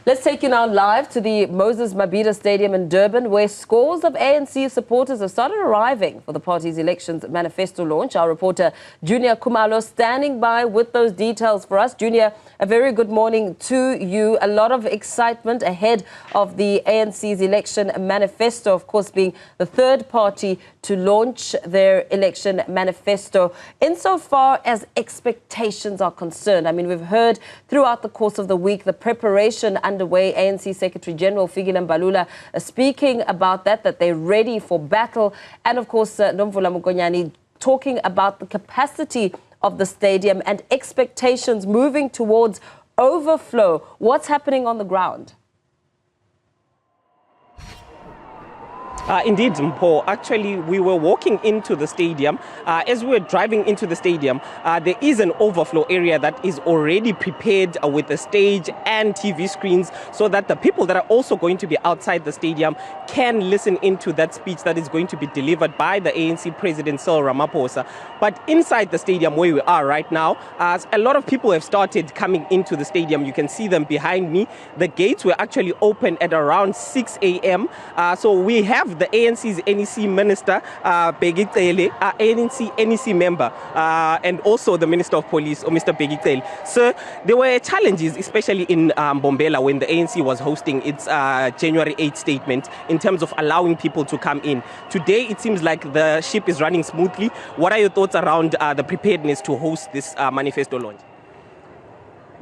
Let's take you now live to the Moses Mabhida Stadium in Durban, where scores of ANC supporters have started arriving for the party's elections manifesto launch. Our reporter Juniour Khumalo standing by with those details for us. Juniour, a very good morning to you. A lot of excitement ahead of the ANC's election manifesto, of course, being the third party to launch their election manifesto. Insofar as expectations are concerned, I mean, we've heard throughout the course of the week the preparation underway. ANC Secretary General Fikile Mbalula speaking about that they're ready for battle. And of course, Nomvula Mokonyane talking about the capacity of the stadium and expectations moving towards overflow. What's happening on the ground? Indeed, Mpho. Actually, we were walking into the stadium. As we were driving into the stadium, there is an overflow area that is already prepared with a stage and TV screens so that the people that are also going to be outside the stadium can listen into that speech that is going to be delivered by the ANC President Cyril Ramaphosa. But inside the stadium where we are right now, a lot of people have started coming into the stadium. You can see them behind me. The gates were actually open at around 6 a.m. So we have the ANC's NEC Minister, Bheki Cele, ANC NEC member, and also the Minister of Police, Mr. Bheki Cele. So there were challenges, especially in Mbombela, when the ANC was hosting its January 8 statement in terms of allowing people to come in. Today, it seems like the ship is running smoothly. What are your thoughts around the preparedness to host this manifesto launch?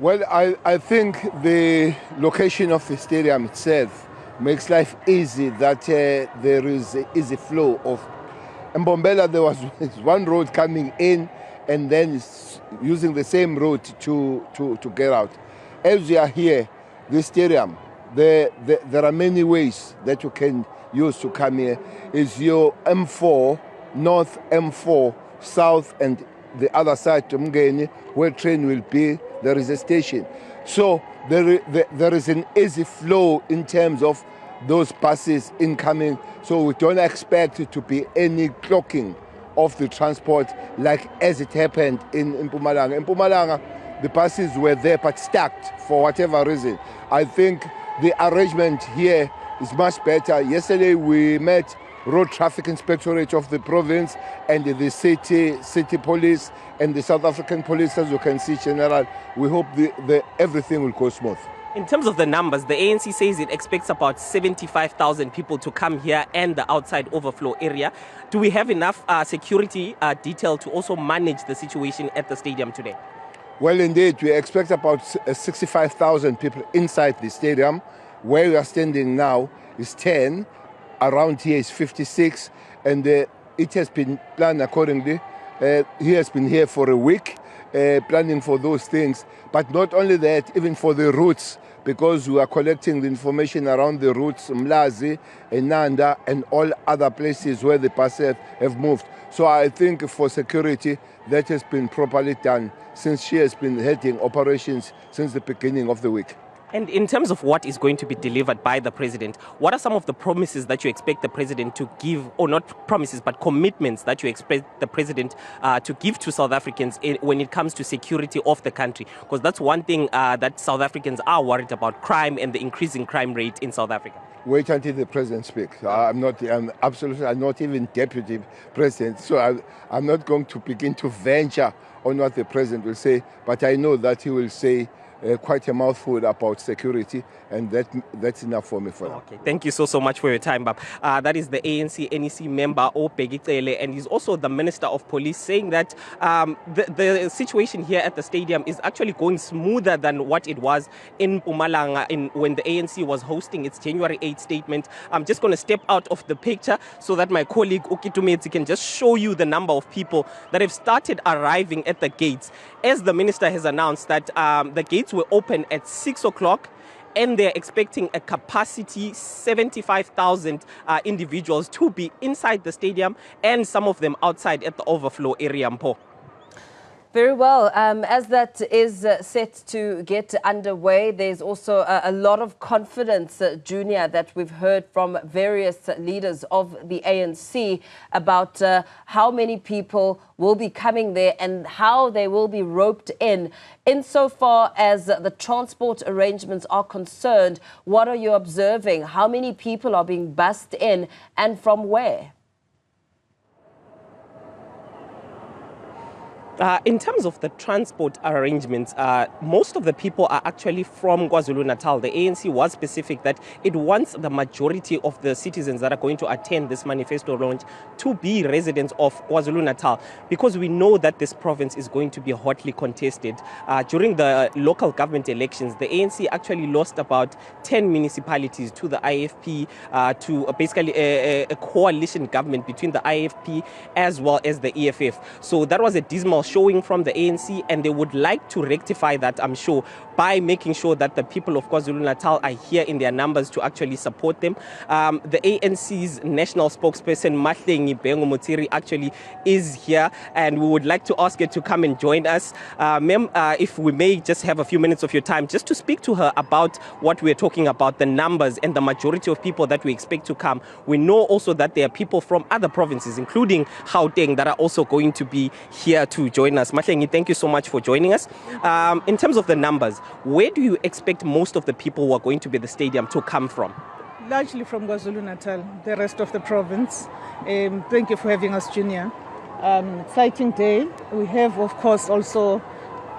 Well, I think the location of the stadium itself makes life easy, that there is easy flow of Mbombela. There was one road coming in and then using the same road to get out. As we are here, this stadium, there are many ways that you can use to come here. Is your M4 north, M4 south, and the other side to Mngeni, where train will be, there is a station. So there is an easy flow in terms of those buses incoming. So we don't expect it to be any clocking of the transport like as it happened in Mpumalanga. In Mpumalanga, the buses were there but stacked for whatever reason. I think the arrangement here is much better. Yesterday we met Road Traffic Inspectorate of the province and the city police and the South African police. As you can see, General, we hope everything will go smooth. In terms of the numbers, the ANC says it expects about 75,000 people to come here and the outside overflow area. Do we have enough security detail to also manage the situation at the stadium today? Well, indeed, we expect about 65,000 people inside the stadium. Where we are standing now is 10. Around here is 56, and it has been planned accordingly. He has been here for a week, planning for those things. But not only that, even for the routes, because we are collecting the information around the routes, Mlazi, Enanda, and all other places where the buses have moved. So I think for security, that has been properly done since she has been heading operations since the beginning of the week. And in terms of what is going to be delivered by the president, what are some of the promises that you expect the president to give, or not promises, but commitments that you expect the president to give to South Africans when it comes to security of the country? Because that's one thing that South Africans are worried about, crime and the increasing crime rate in South Africa. Wait until the president speaks. I'm not even deputy president, so I'm not going to begin to venture on what the president will say, but I know that he will say quite a mouthful about security, and that's enough for me for now. Okay, thank you so much for your time, Bab. That is the ANC NEC member, Bheki Cele, and he's also the Minister of Police, saying that the situation here at the stadium is actually going smoother than what it was in Mpumalanga when the ANC was hosting its January 8 statement. I'm just going to step out of the picture so that my colleague Ukitumeti can just show you the number of people that have started arriving at the gates. As the minister has announced that the gates were open at 6 o'clock, and they're expecting a capacity 75,000 individuals to be inside the stadium and some of them outside at the overflow area, Mpho. Very well. As that is set to get underway, there's also a lot of confidence, Junior, that we've heard from various leaders of the ANC about how many people will be coming there and how they will be roped in. Insofar as the transport arrangements are concerned, what are you observing? How many people are being bussed in and from where? In terms of the transport arrangements, most of the people are actually from KwaZulu-Natal. The ANC was specific that it wants the majority of the citizens that are going to attend this manifesto launch to be residents of KwaZulu-Natal, because we know that this province is going to be hotly contested. During the local government elections, the ANC actually lost about 10 municipalities to the IFP, to basically a coalition government between the IFP as well as the EFF. So that was a dismal showing from the ANC, and they would like to rectify that, I'm sure, by making sure that the people of KwaZulu-Natal are here in their numbers to actually support them. The ANC's national spokesperson, Mahlengi Bengomotiri, actually is here, and we would like to ask her to come and join us. Ma'am, if we may just have a few minutes of your time just to speak to her about what we're talking about, the numbers and the majority of people that we expect to come. We know also that there are people from other provinces, including Gauteng, that are also going to be here to join us. Mahlengi, thank you so much for joining us. In terms of the numbers, where do you expect most of the people who are going to be at the stadium to come from? Largely from KwaZulu-Natal, the rest of the province. Thank you for having us, Junior. Exciting day. We have, of course, also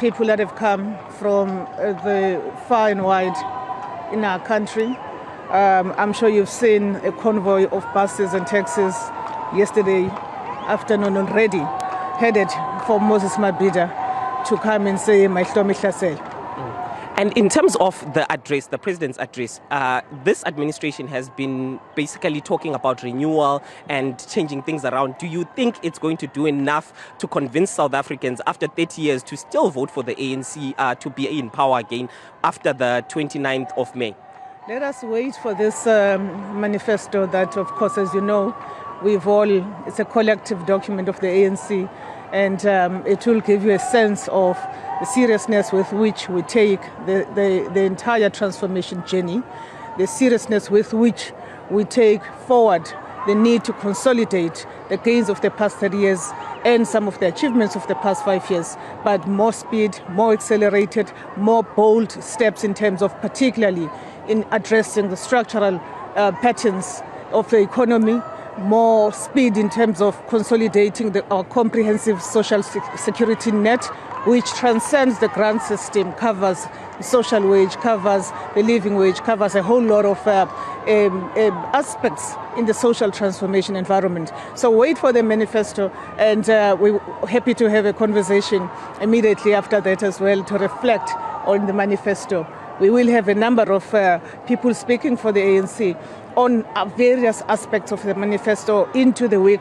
people that have come from the far and wide in our country. I'm sure you've seen a convoy of buses and taxis yesterday afternoon already, headed for Moses Mabhida to come and say Mahlomi Hlasel. And in terms of the address, the president's address, this administration has been basically talking about renewal and changing things around. Do you think it's going to do enough to convince South Africans after 30 years to still vote for the ANC to be in power again after the 29th of May? Let us wait for this manifesto that, of course, as you know, it's a collective document of the ANC, and it will give you a sense of the seriousness with which we take the entire transformation journey, the seriousness with which we take forward the need to consolidate the gains of the past 30 years and some of the achievements of the past 5 years, but more speed, more accelerated, more bold steps in terms of particularly in addressing the structural patterns of the economy, more speed in terms of consolidating our comprehensive social security net, which transcends the grant system, covers the social wage, covers the living wage, covers a whole lot of aspects in the social transformation environment. So wait for the manifesto, and we're happy to have a conversation immediately after that as well to reflect on the manifesto. We will have a number of people speaking for the ANC on various aspects of the manifesto into the week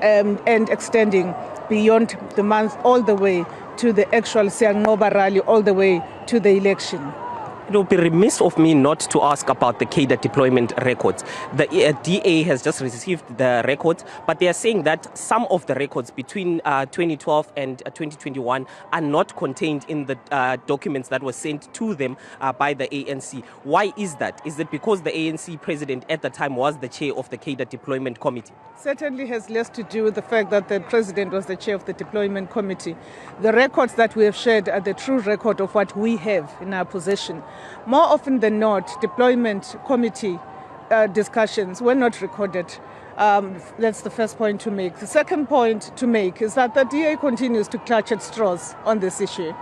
and extending beyond the month all the way to the actual Siyanqoba rally, all the way to the election. It would be remiss of me not to ask about the cadre deployment records. The DA has just received the records, but they are saying that some of the records between 2012 and 2021 are not contained in the documents that were sent to them by the ANC. Why is that? Is it because the ANC president at the time was the chair of the cadre deployment committee? Certainly has less to do with the fact that the president was the chair of the deployment committee. The records that we have shared are the true record of what we have in our possession. More often than not, deployment committee discussions were not recorded. That's the first point to make. The second point to make is that the DA continues to clutch at straws on this issue.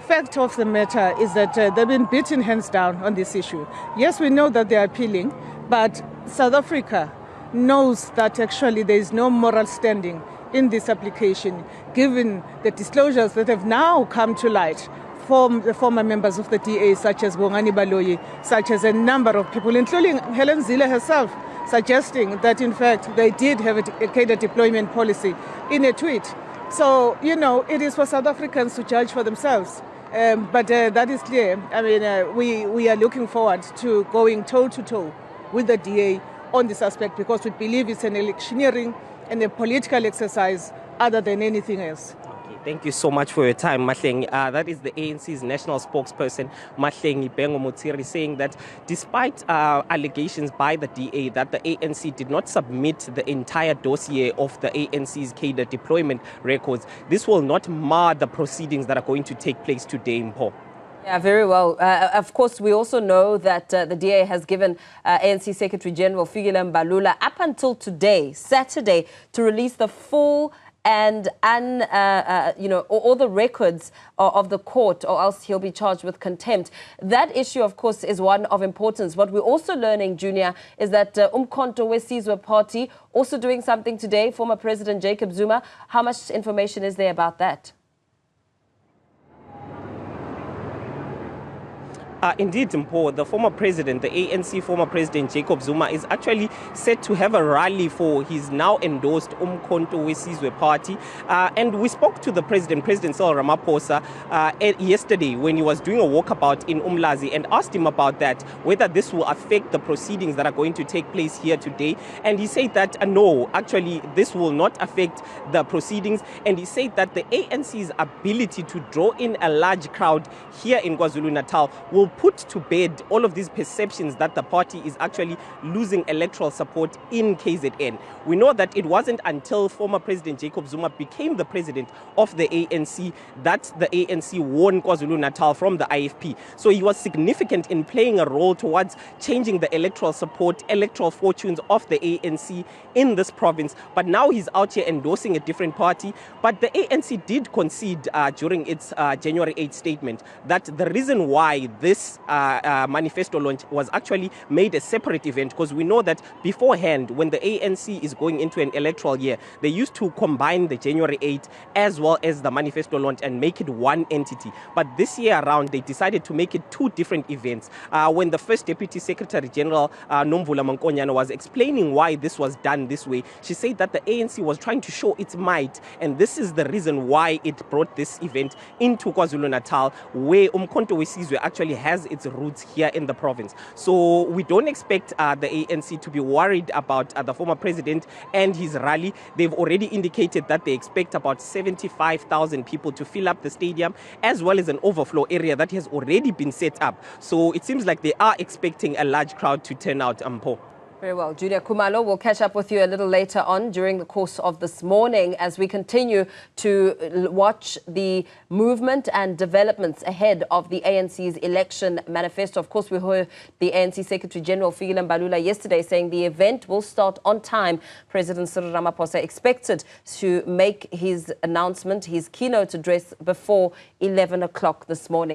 Fact of the matter is that they've been beaten hands down on this issue. Yes, we know that they're appealing, but South Africa knows that actually there is no moral standing in this application, given the disclosures that have now come to light from the former members of the DA, such as Bongani Baloyi, such as a number of people, including Helen Zille herself, suggesting that, in fact, they did have a cadre deployment policy in a tweet. So, you know, it is for South Africans to judge for themselves. But that is clear. I mean, we are looking forward to going toe-to-toe with the DA on this aspect, because we believe it's an electioneering and a political exercise other than anything else. Thank you so much for your time, Mahlengi. That is the ANC's national spokesperson, Mahlengi Bengo Motsiri, saying that despite allegations by the DA that the ANC did not submit the entire dossier of the ANC's cadre deployment records, this will not mar the proceedings that are going to take place today in Mpo. Yeah, very well. Of course, we also know that the DA has given ANC Secretary General Fikile Mbalula up until today, Saturday, to release the full and all the records of the court, or else he'll be charged with contempt. That issue, of course, is one of importance. What we're also learning, Junior, is that Umkhonto weSizwe Party also doing something today. Former President Jacob Zuma. How much information is there about that? Indeed, Mpo, the former president, the ANC former president Jacob Zuma, is actually set to have a rally for his now endorsed Umkhonto weSizwe Party. And we spoke to the President Cyril Ramaphosa, yesterday when he was doing a walkabout in Umlazi, and asked him about that, whether this will affect the proceedings that are going to take place here today. And he said that no, actually, this will not affect the proceedings. And he said that the ANC's ability to draw in a large crowd here in KwaZulu-Natal will put to bed all of these perceptions that the party is actually losing electoral support in KZN. We know that it wasn't until former President Jacob Zuma became the president of the ANC that the ANC won KwaZulu-Natal from the IFP. So he was significant in playing a role towards changing the electoral support, electoral fortunes of the ANC in this province. But now he's out here endorsing a different party. But the ANC did concede during its January 8th statement that the reason why this manifesto launch was actually made a separate event, because we know that beforehand, when the ANC is going into an electoral year, they used to combine the January 8th as well as the manifesto launch and make it one entity. But this year around, they decided to make it two different events. When the first Deputy Secretary General, Nomvula Mankonyane, was explaining why this was done this way, she said that the ANC was trying to show its might, and this is the reason why it brought this event into KwaZulu-Natal, where Umkhonto weSizwe actually has its roots here in the province. So we don't expect the ANC to be worried about the former president and his rally. They've already indicated that they expect about 75,000 people to fill up the stadium, as well as an overflow area that has already been set up. So it seems like they are expecting a large crowd to turn out, Mpo. Very well. Junior Khumalo, we'll catch up with you a little later on during the course of this morning as we continue to watch the movement and developments ahead of the ANC's election manifesto. Of course, we heard the ANC Secretary General Fikile Mbalula yesterday saying the event will start on time. President Cyril Ramaphosa expected to make his announcement, his keynote address, before 11 o'clock this morning.